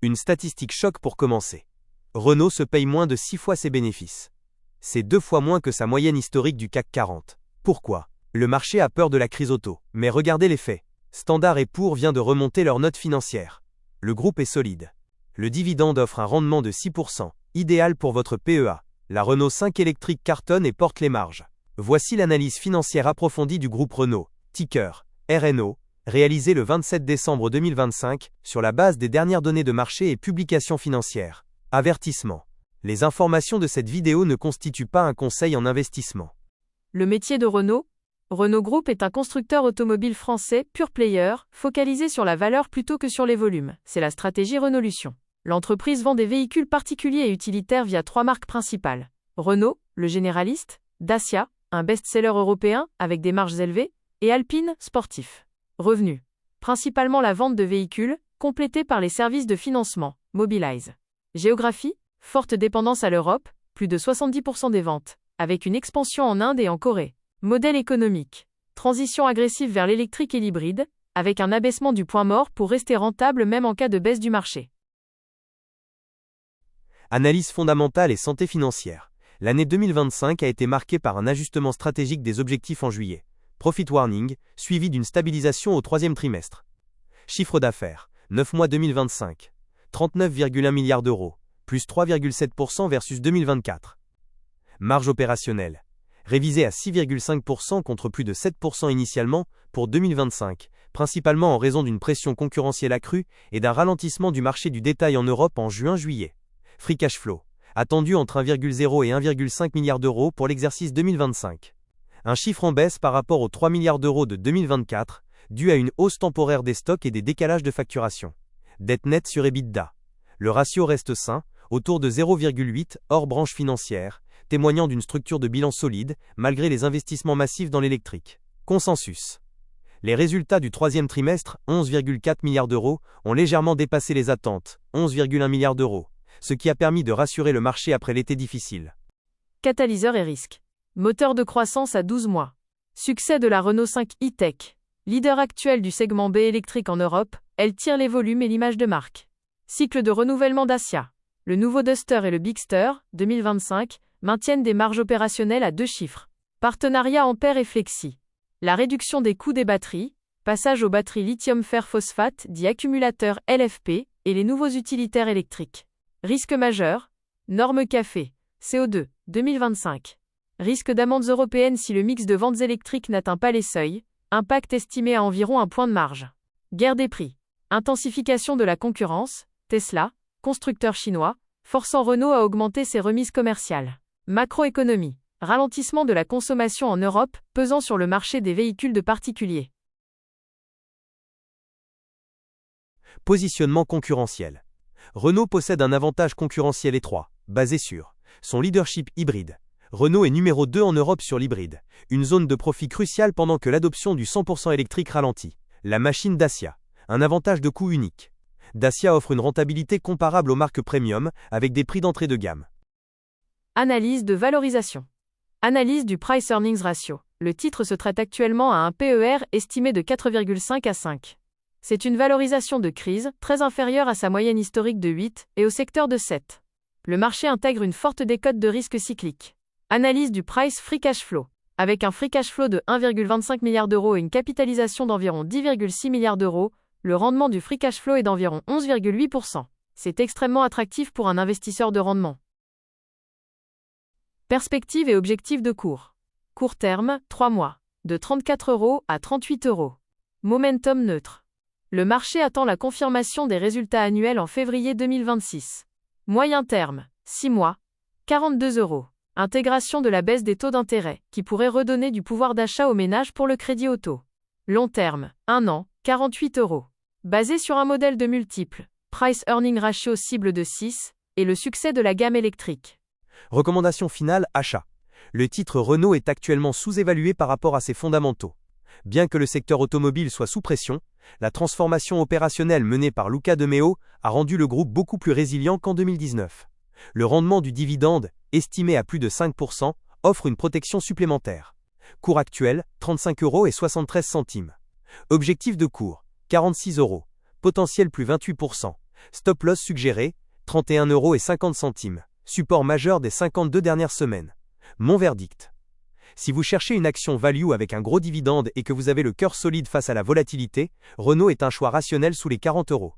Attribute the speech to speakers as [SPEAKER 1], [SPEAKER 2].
[SPEAKER 1] Une statistique choc pour commencer. Renault se paye moins de 6 fois ses bénéfices. C'est 2 fois moins que sa moyenne historique du CAC 40. Pourquoi? Le marché a peur de la crise auto. Mais regardez les faits. Standard & Poor's vient de remonter leurs notes financières. Le groupe est solide. Le dividende offre un rendement de 6%, idéal pour votre PEA. La Renault 5 électrique cartonne et porte les marges. Voici l'analyse financière approfondie du groupe Renault, ticker RNO, réalisée le 27 décembre 2025, sur la base des dernières données de marché et publications financières. Avertissement. Les informations de cette vidéo ne constituent pas un conseil en investissement.
[SPEAKER 2] Le métier de Renault? Renault Group est un constructeur automobile français, pure player, focalisé sur la valeur plutôt que sur les volumes. C'est la stratégie Renaulution. L'entreprise vend des véhicules particuliers et utilitaires via 3 marques principales. Renault, le généraliste, Dacia, un best-seller européen avec des marges élevées, et Alpine, sportif. Revenus. Principalement la vente de véhicules, complétée par les services de financement, Mobilize. Géographie, forte dépendance à l'Europe, plus de 70% des ventes, avec une expansion en Inde et en Corée. Modèle économique. Transition agressive vers l'électrique et l'hybride, avec un abaissement du point mort pour rester rentable même en cas de baisse du marché.
[SPEAKER 1] Analyse fondamentale et santé financière. L'année 2025 a été marquée par un ajustement stratégique des objectifs en juillet. Profit warning, suivi d'une stabilisation au 3e trimestre. Chiffre d'affaires, 9 mois 2025. 39,1 milliards d'euros, plus 3,7% versus 2024. Marge opérationnelle. Révisée à 6,5% contre plus de 7% initialement pour 2025, principalement en raison d'une pression concurrentielle accrue et d'un ralentissement du marché du détail en Europe en juin-juillet. Free cash flow, attendu entre 1,0 et 1,5 milliard d'euros pour l'exercice 2025. Un chiffre en baisse par rapport aux 3 milliards d'euros de 2024, dû à une hausse temporaire des stocks et des décalages de facturation. Dette nette sur EBITDA. Le ratio reste sain, autour de 0,8 hors branche financière, témoignant d'une structure de bilan solide, malgré les investissements massifs dans l'électrique. Consensus. Les résultats du 3e trimestre, 11,4 milliards d'euros, ont légèrement dépassé les attentes, 11,1 milliards d'euros, ce qui a permis de rassurer le marché après l'été difficile.
[SPEAKER 2] Catalyseur et risque. Moteur de croissance à 12 mois. Succès de la Renault 5 e-Tech. Leader actuel du segment B électrique en Europe, elle tire les volumes et l'image de marque. Cycle de renouvellement Dacia. Le nouveau Duster et le Bigster, 2025, maintiennent des marges opérationnelles à 2 chiffres. Partenariat Ampère et Flexi. La réduction des coûts des batteries, passage aux batteries lithium-fer-phosphate dit accumulateurs LFP, et les nouveaux utilitaires électriques. Risque majeur. Norme café. CO2, 2025. Risque d'amendes européennes si le mix de ventes électriques n'atteint pas les seuils. Impact estimé à environ 1 point de marge. Guerre des prix. Intensification de la concurrence. Tesla, constructeur chinois, forçant Renault à augmenter ses remises commerciales. Macroéconomie. Ralentissement de la consommation en Europe, pesant sur le marché des véhicules de particuliers.
[SPEAKER 1] Positionnement concurrentiel. Renault possède un avantage concurrentiel étroit, basé sur son leadership hybride. Renault est numéro 2 en Europe sur l'hybride, une zone de profit cruciale pendant que l'adoption du 100% électrique ralentit. La machine Dacia, un avantage de coût unique. Dacia offre une rentabilité comparable aux marques premium, avec des prix d'entrée de gamme.
[SPEAKER 2] Analyse de valorisation. Analyse du Price-Earnings Ratio. Le titre se traite actuellement à un PER estimé de 4,5 à 5. C'est une valorisation de crise, très inférieure à sa moyenne historique de 8, et au secteur de 7. Le marché intègre une forte décote de risque cyclique. Analyse du Price Free Cash Flow. Avec un free cash flow de 1,25 milliard d'euros et une capitalisation d'environ 10,6 milliards d'euros, le rendement du free cash flow est d'environ 11,8%. C'est extrêmement attractif pour un investisseur de rendement. Perspective et objectif de cours. Court terme, 3 mois. De 34 € à 38 €. Momentum neutre. Le marché attend la confirmation des résultats annuels en février 2026. Moyen terme, 6 mois. 42 €. Intégration de la baisse des taux d'intérêt, qui pourrait redonner du pouvoir d'achat aux ménages pour le crédit auto. Long terme, 1 an, 48 €. Basé sur un modèle de multiples, Price-Earning Ratio cible de 6, et le succès de la gamme électrique.
[SPEAKER 1] Recommandation finale, achat. Le titre Renault est actuellement sous-évalué par rapport à ses fondamentaux. Bien que le secteur automobile soit sous pression, la transformation opérationnelle menée par Luca de Meo a rendu le groupe beaucoup plus résilient qu'en 2019. Le rendement du dividende, estimé à plus de 5%, offre une protection supplémentaire. Cours actuel, 35,73 €. Objectif de cours, 46 €. Potentiel plus 28%. Stop loss suggéré, 31,50 €. Support majeur des 52 dernières semaines. Mon verdict. Si vous cherchez une action value avec un gros dividende et que vous avez le cœur solide face à la volatilité, Renault est un choix rationnel sous les 40 €.